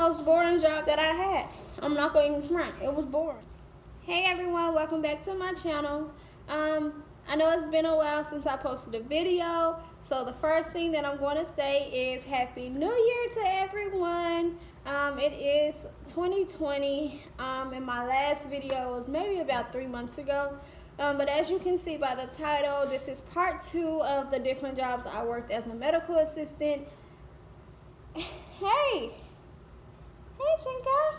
most boring job that I had. I'm not going to front. It was boring. Hey everyone, welcome back to my channel. I know it's been a while since I posted a video, so the first thing that I'm going to say is Happy New Year to everyone. It is 2020, and my last video was maybe about 3 months ago. But as you can see by the title, this is part 2 of the different jobs I worked as a medical assistant. Hey Tinka.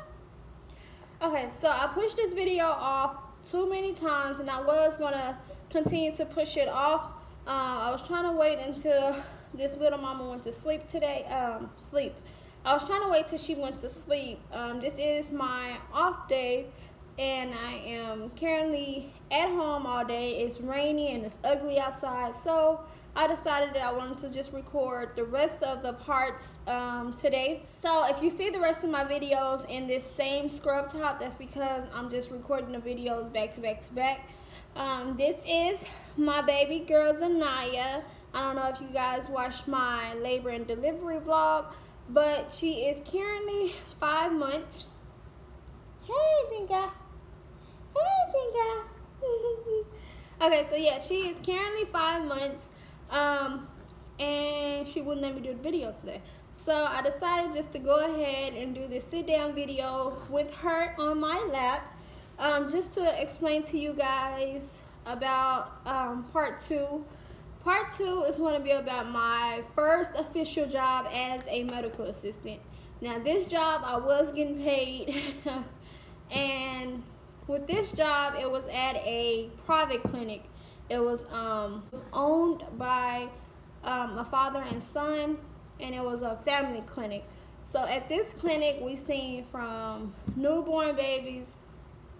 Okay, so I pushed this video off too many times, and I was gonna continue to push it off. I was trying to wait until this little mama went to sleep today. I was trying to wait till she went to sleep. This is my off day, and I am currently at home all day. It's rainy and it's ugly outside, so I decided that I wanted to just record the rest of the parts today. So if you see the rest of my videos in this same scrub top, that's because I'm just recording the videos back to back to back. This is my baby girl Zanaya. I don't know if you guys watched my labor and delivery vlog, but she is currently 5 months. Hey Tinka. Hey Tinka. Okay, so yeah, she is currently 5 months. And she wouldn't let me do the video today. So I decided just to go ahead and do this sit down video with her on my lap, just to explain to you guys about part 2. Part 2 is going to be about my first official job as a medical assistant. Now this job I was getting paid and with this job it was at a private clinic. It was owned by a father and son, and it was a family clinic. So at this clinic, we seen from newborn babies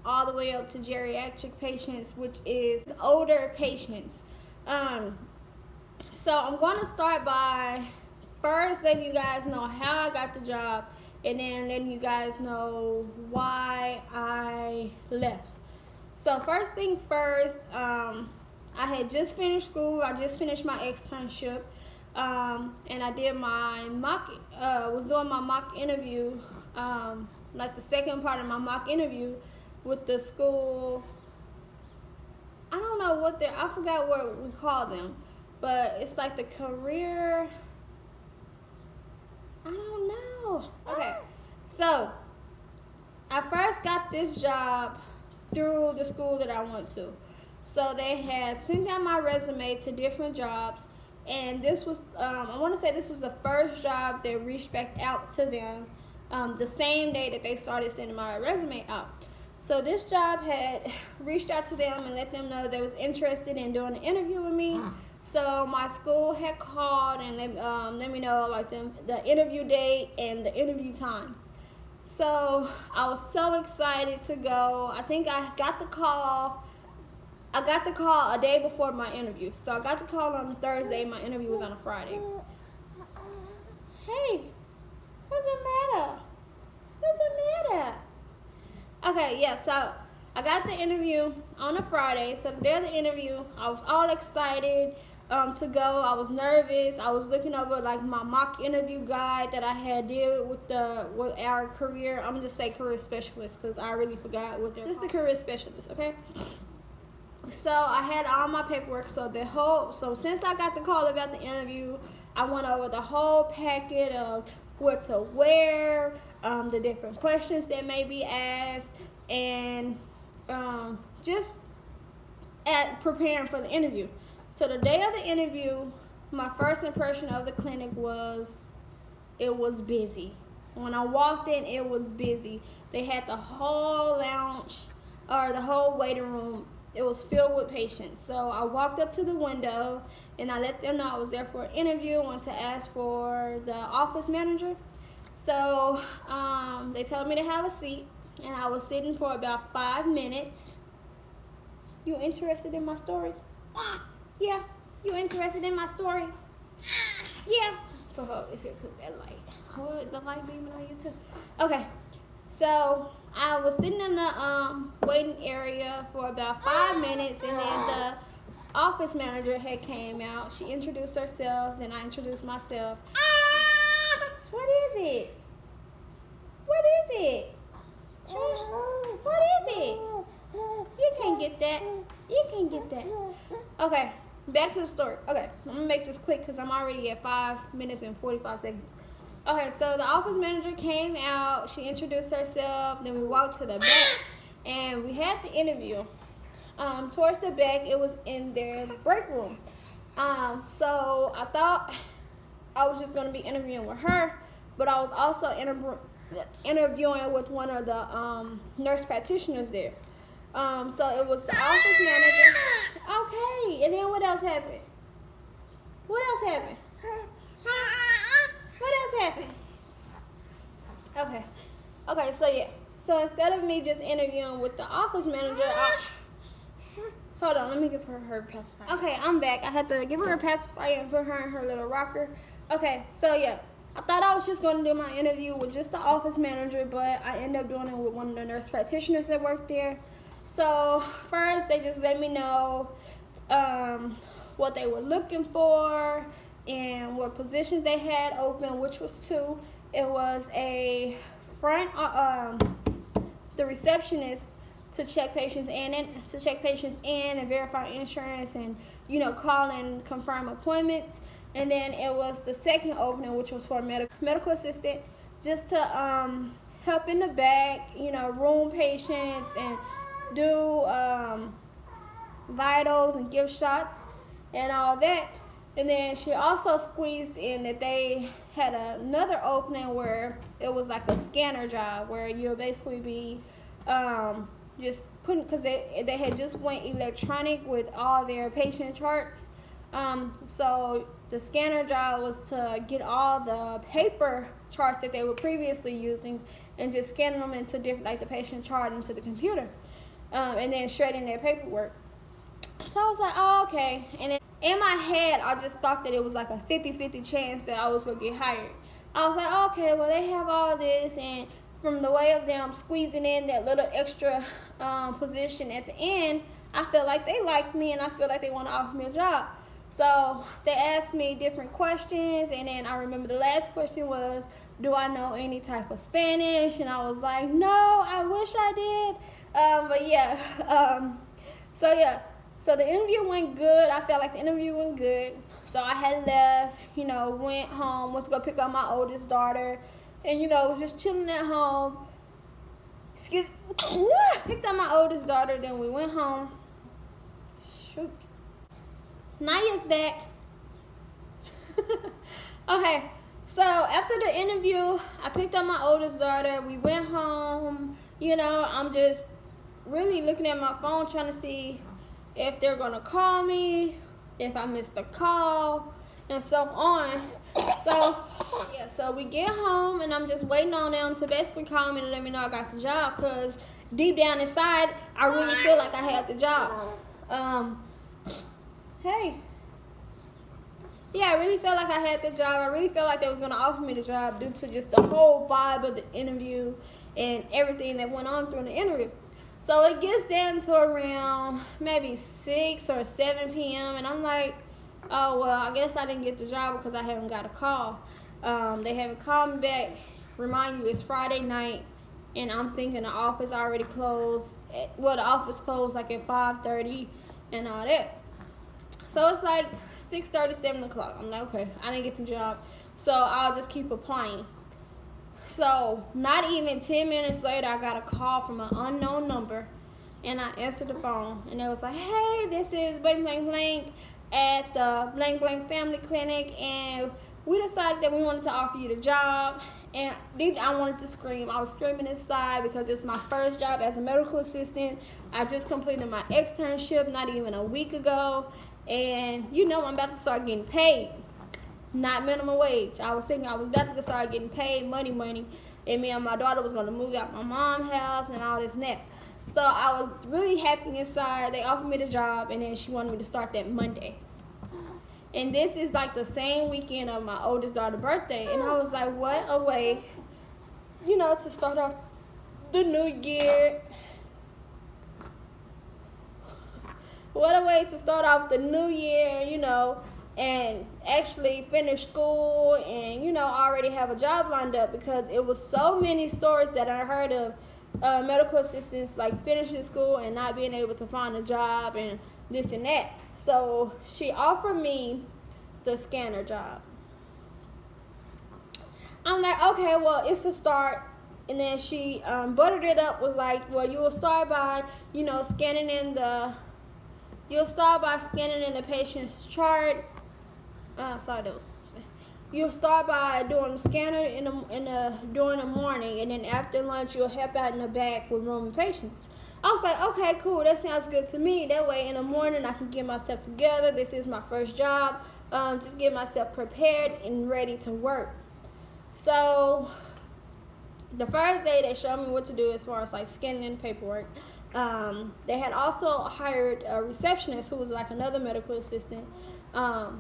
all the way up to geriatric patients, which is older patients. So I'm going to start by first letting you guys know how I got the job, and then letting you guys know why I left. So first thing first, I had just finished school. I just finished my externship, and I did my was doing my mock interview, like the second part of my mock interview with the school. I don't know what I forgot what we call them, but it's like the career. I don't know. Okay, so I first got this job through the school that I went to. So they had sent out my resume to different jobs, and this was, I want to say this was the first job that reached back out to them the same day that they started sending my resume out. So this job had reached out to them and let them know they was interested in doing an interview with me. So my school had called and let me know like the interview date and the interview time. So I was so excited to go. I think I got the call a day before my interview. So I got the call on a Thursday. My interview was on a Friday. Hey, what's the matter? What's the matter? Okay, yeah, so I got the interview on a Friday. So the day of the interview, I was all excited to go. I was nervous. I was looking over like my mock interview guide that I had did with our career. I'm gonna just say career specialist because I really forgot what they're. Just the career specialist, okay? So I had all my paperwork. So since I got the call about the interview, I went over the whole packet of what to wear, the different questions that may be asked, and just at preparing for the interview. So the day of the interview, my first impression of the clinic was it was busy. When I walked in, it was busy. They had the whole lounge or the whole waiting room. It was filled with patients. So I walked up to the window and I let them know I was there for an interview. I wanted to ask for the office manager. So they told me to have a seat, and I was sitting for about 5 minutes. You interested in my story? Yeah. You interested in my story? Yeah. If you put that light. Oh, the light beaming on you too. Okay. So I was sitting in the waiting area for about 5 minutes, and then the office manager had came out. She introduced herself, then I introduced myself. What is it? Okay, back to the story. Okay, I'm gonna make this quick because I'm already at 5 minutes and 45 seconds. Okay, so the office manager came out. She introduced herself. Then we walked to the back, and we had the interview. Towards the back, it was in their break room. So I thought I was just gonna be interviewing with her, but I was also interviewing with one of the nurse practitioners there. So it was the office manager. Okay, and then what else happened? What else happened? What else happened? Okay, so yeah. So instead of me just interviewing with the office manager, hold on, let me give her pacifier. Okay, I'm back. I had to give her a pacifier and put her in her little rocker. Okay, so yeah. I thought I was just going to do my interview with just the office manager, but I ended up doing it with one of the nurse practitioners that worked there. So first, they just let me know what they were looking for and what positions they had open, which was 2. It was a front, the receptionist to check patients in and verify insurance and call and confirm appointments. And then it was the second opening, which was for a medical assistant, just to help in the back, room patients and do vitals and give shots and all that. And then she also squeezed in that they had another opening where it was like a scanner job where you'll basically be just putting, because they had just went electronic with all their patient charts. So the scanner job was to get all the paper charts that they were previously using and just scan them into different, like the patient chart into the computer, and then shredding their paperwork. So I was like, oh, okay. And then in my head, I just thought that it was like a 50-50 chance that I was going to get hired. I was like, okay, well, they have all this, and from the way of them squeezing in that little extra position at the end, I feel like they like me, and I feel like they want to offer me a job. So they asked me different questions, and then I remember the last question was, do I know any type of Spanish? And I was like, no, I wish I did. But yeah, so the interview went good. I felt like the interview went good. So I had left, went home, went to go pick up my oldest daughter, and, was just chilling at home. Picked up my oldest daughter, then we went home. Shoot. Naya's back. Okay, so after the interview, I picked up my oldest daughter. We went home. I'm just really looking at my phone trying to see if they're going to call me, if I missed a call, and so on. So we get home, and I'm just waiting on them to basically call me to let me know I got the job, because deep down inside, I really feel like I had the job. Hey. Yeah, I really felt like I had the job. I really felt like they was going to offer me the job due to just the whole vibe of the interview and everything that went on during the interview. So it gets down to around maybe 6 or 7 p.m. And I'm like, oh, well, I guess I didn't get the job because I haven't got a call. They haven't called me back. Remind you, it's Friday night, and I'm thinking the office already closed. Well, the office closed like at 5:30 and all that. So it's like 6:30, 7 o'clock. I'm like, okay, I didn't get the job, so I'll just keep applying. So not even 10 minutes later, I got a call from an unknown number, and I answered the phone, and it was like, hey, this is blank, blank, blank at the blank, blank family clinic, and we decided that we wanted to offer you the job. And I wanted to scream. I was screaming inside because it's my first job as a medical assistant. I just completed my externship not even a week ago. And, I'm about to start getting paid. Not minimum wage. I was thinking I was about to start getting paid money. And me and my daughter was going to move out my mom's house and all this and that. So I was really happy inside. They offered me the job, and then she wanted me to start that Monday. And this is like the same weekend of my oldest daughter's birthday. And I was like, what a way, to start off the new year. What a way to start off the new year, and actually finish school and, already have a job lined up, because it was so many stories that I heard of medical assistants like finishing school and not being able to find a job and this and that. So she offered me the scanner job. I'm like, okay, well, it's a start. And then she buttered it up, was like, well, you will start by, you'll start by scanning in the patient's chart. You'll start by doing the scanner during the morning, and then after lunch, you'll help out in the back with room and patients. I was like, okay, cool, that sounds good to me. That way, in the morning, I can get myself together. This is my first job. Just get myself prepared and ready to work. So the first day they showed me what to do as far as like scanning in paperwork. They had also hired a receptionist who was like another medical assistant.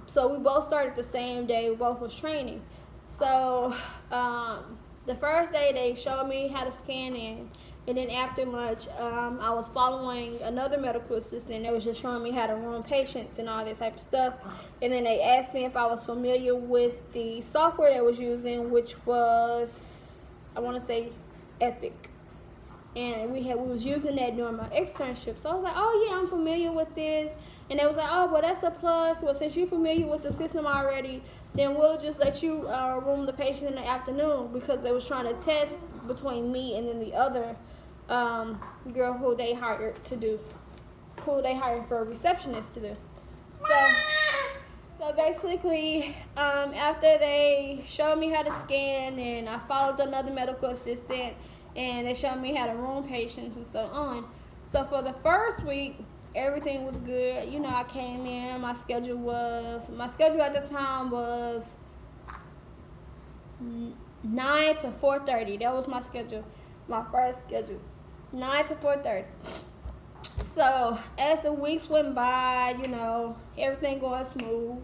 So we both started the same day. We both was training. So the first day they showed me how to scan in. And then after lunch, I was following another medical assistant that was just showing me how to room patients and all this type of stuff. And then they asked me if I was familiar with the software they was using, which was, I want to say, Epic. And we was using that during my externship. So I was like, oh yeah, I'm familiar with this. And they was like, oh, well, that's a plus. Well, since you're familiar with the system already, then we'll just let you room the patient in the afternoon, because they was trying to test between me and then the other girl who they hired for a receptionist to do. So basically, after they showed me how to scan, and I followed another medical assistant, and they showed me how to room patients and so on. So for the first week, everything was good. I came in, my schedule at the time was 9 to 4:30. That was my schedule, my first schedule, 9 to 4:30. So as the weeks went by, everything going smooth.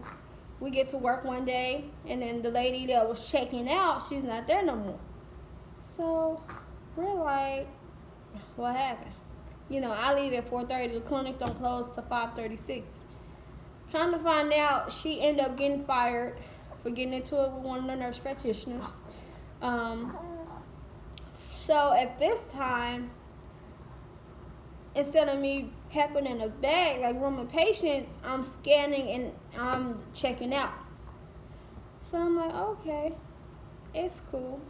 We get to work one day, and then the lady that was checking out, she's not there no more. So we're like, what happened? I leave at 4:30. The clinic don't close till 5:36. Kind of find out she ended up getting fired for getting into it with one of the nurse practitioners. So at this time, instead of me helping in the back, like rooming patients, I'm scanning and I'm checking out. So I'm like, okay, it's cool.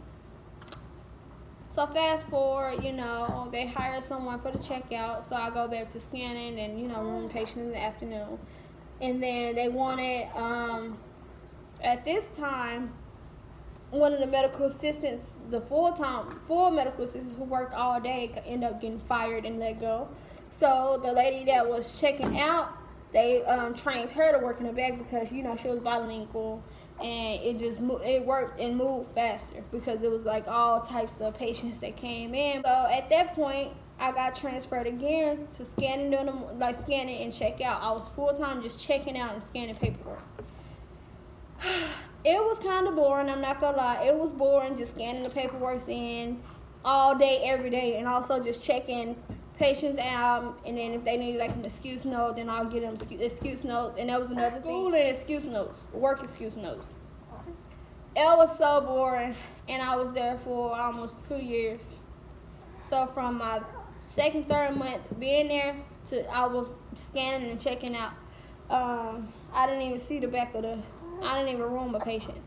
So fast forward, they hire someone for the checkout, so I go back to scanning and, room patients in the afternoon. And then they wanted, at this time, one of the medical assistants, the full medical assistants who worked all day, ended up getting fired and let go. So the lady that was checking out, they trained her to work in the back because, she was bilingual. And it worked and moved faster because it was like all types of patients that came in. So at that point, I got transferred again to scanning and check out. I was full time just checking out and scanning paperwork. It was kind of boring, I'm not gonna lie. It was boring just scanning the paperwork in all day, every day, and also just checking patients out. And then if they needed like an excuse note, then I'll get them excuse notes. And that was another thing. School and excuse notes, work excuse notes. It was so boring, and I was there for almost 2 years. So from my second, third month being there to I was scanning and checking out. I didn't even see the back of I didn't even room a patient.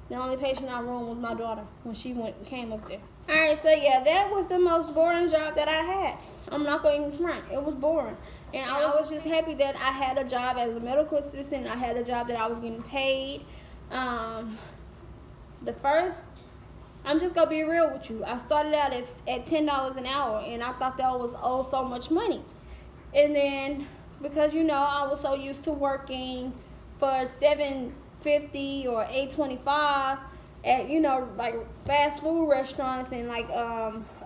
The only patient I roomed was my daughter when she came up there. All right, so yeah, that was the most boring job that I had. I'm not going to even front. It was boring. And I was just happy that I had a job as a medical assistant. I had a job that I was getting paid. I'm just going to be real with you. I started out at $10 an hour, and I thought that was so much money. And then, because, I was so used to working for $7.50 or $8.25 at, like fast food restaurants and like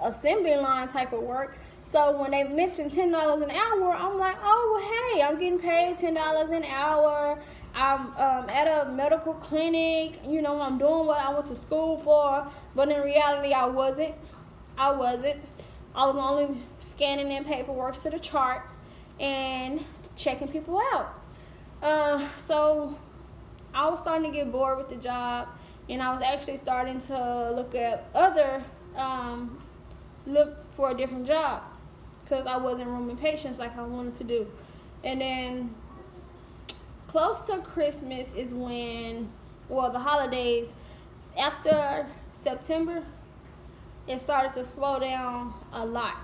assembly line type of work. So when they mentioned $10 an hour, I'm like, oh, well, hey, I'm getting paid $10 an hour. I'm at a medical clinic. I'm doing what I went to school for. But in reality, I wasn't. I was only scanning in paperwork to the chart and checking people out. So I was starting to get bored with the job, and I was actually starting to look for a different job because I wasn't rooming patients like I wanted to do. And then close to Christmas is when, well, the holidays, after September, it started to slow down a lot.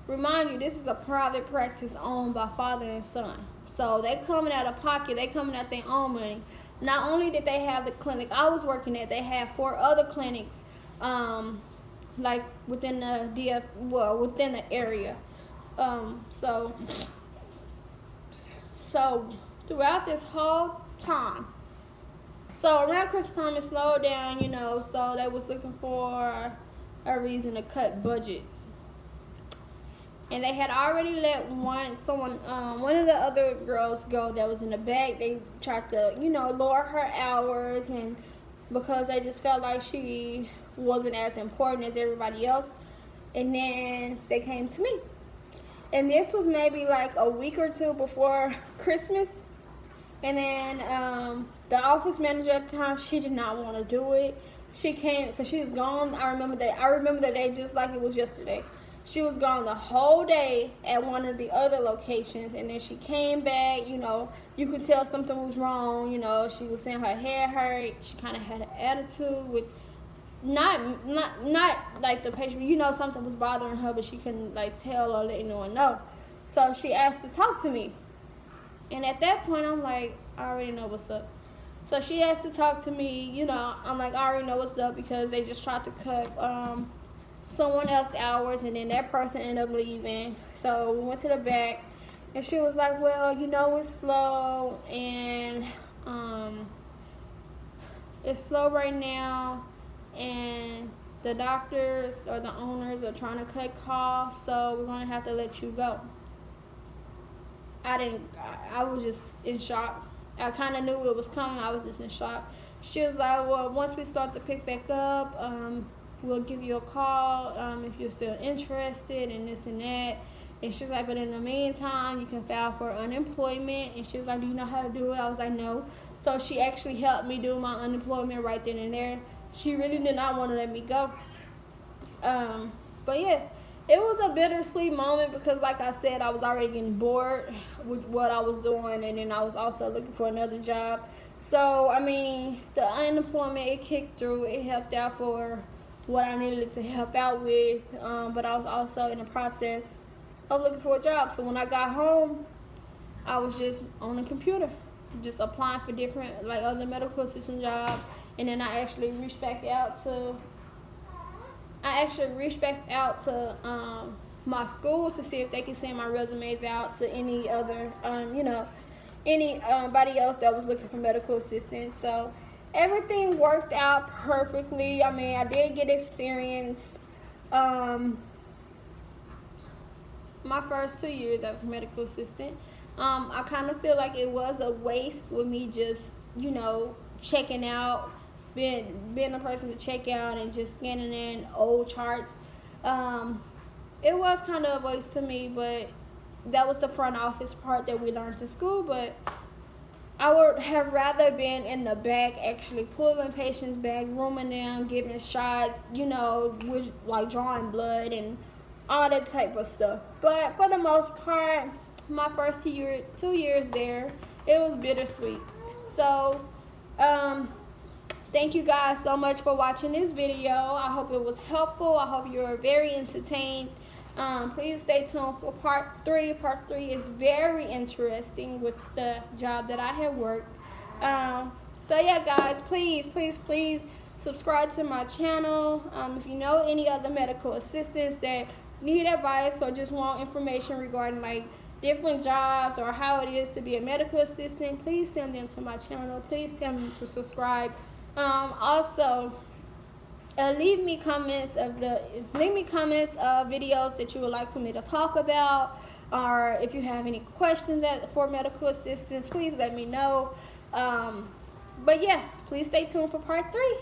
Remind you, this is a private practice owned by father and son. So they coming out of pocket, they coming out their own money. Not only did they have the clinic I was working at, they had 4 other clinics, like within the within the area. So throughout this whole time, so around Christmas time it slowed down, so they was looking for a reason to cut budget. And they had already let one of the other girls go that was in the back. They tried to, lower her hours, and because they just felt like she wasn't as important as everybody else. And then they came to me. And this was maybe like a week or 2 before Christmas. And then the office manager at the time, she did not want to do it. She came because she was gone. I remember that day just like it was yesterday. She was gone the whole day at one of the other locations, and then she came back. You could tell something was wrong. She was saying her hair hurt. She kind of had an attitude with not like the patient. Something was bothering her, but she couldn't like tell or let anyone know. So she asked to talk to me, and at that point, I'm like, I already know what's up. So she asked to talk to me. I'm like, I already know what's up because they just tried to cut someone else's hours, and then that person ended up leaving. So we went to the back, and she was like, well, it's slow, and it's slow right now, and the doctors or the owners are trying to cut costs, so we're going to have to let you go. I was just in shock. I kind of knew it was coming. I was just in shock. She was like, well, once we start to pick back up, we'll give you a call if you're still interested and this and that. And she's like, but in the meantime, you can file for unemployment. And she was like, do you know how to do it? I was like, no. So she actually helped me do my unemployment right then and there. She really did not want to let me go. But yeah, it was a bittersweet moment because, like I said, I was already getting bored with what I was doing, and then I was also looking for another job. So, the unemployment, it kicked through. It helped out for what I needed to help out with, but I was also in the process of looking for a job. So when I got home, I was just on the computer, just applying for different, like, other medical assistant jobs, and then I actually reached back out to my school to see if they could send my resumes out to any other, anybody else that was looking for medical assistance. So everything worked out perfectly. I did get experience. My first 2 years as a medical assistant. I kind of feel like it was a waste with me just, checking out, being a person to check out and just scanning in old charts. It was kind of a waste to me, but that was the front office part that we learned in school. But I would have rather been in the back, actually pulling patients back, rooming them, giving shots, with like drawing blood and all that type of stuff. But for the most part, my first 2 years there, it was bittersweet. So, thank you guys so much for watching this video. I hope it was helpful. I hope you're very entertained. Please stay tuned for part 3. Part 3 is very interesting with the job that I have worked. So yeah, guys, please subscribe to my channel. If you know any other medical assistants that need advice or just want information regarding like different jobs or how it is to be a medical assistant, please send them to my channel. Please tell them to subscribe. Also, leave me comments of videos that you would like for me to talk about, or if you have any questions for medical assistants, please let me know. But yeah, please stay tuned for part 3.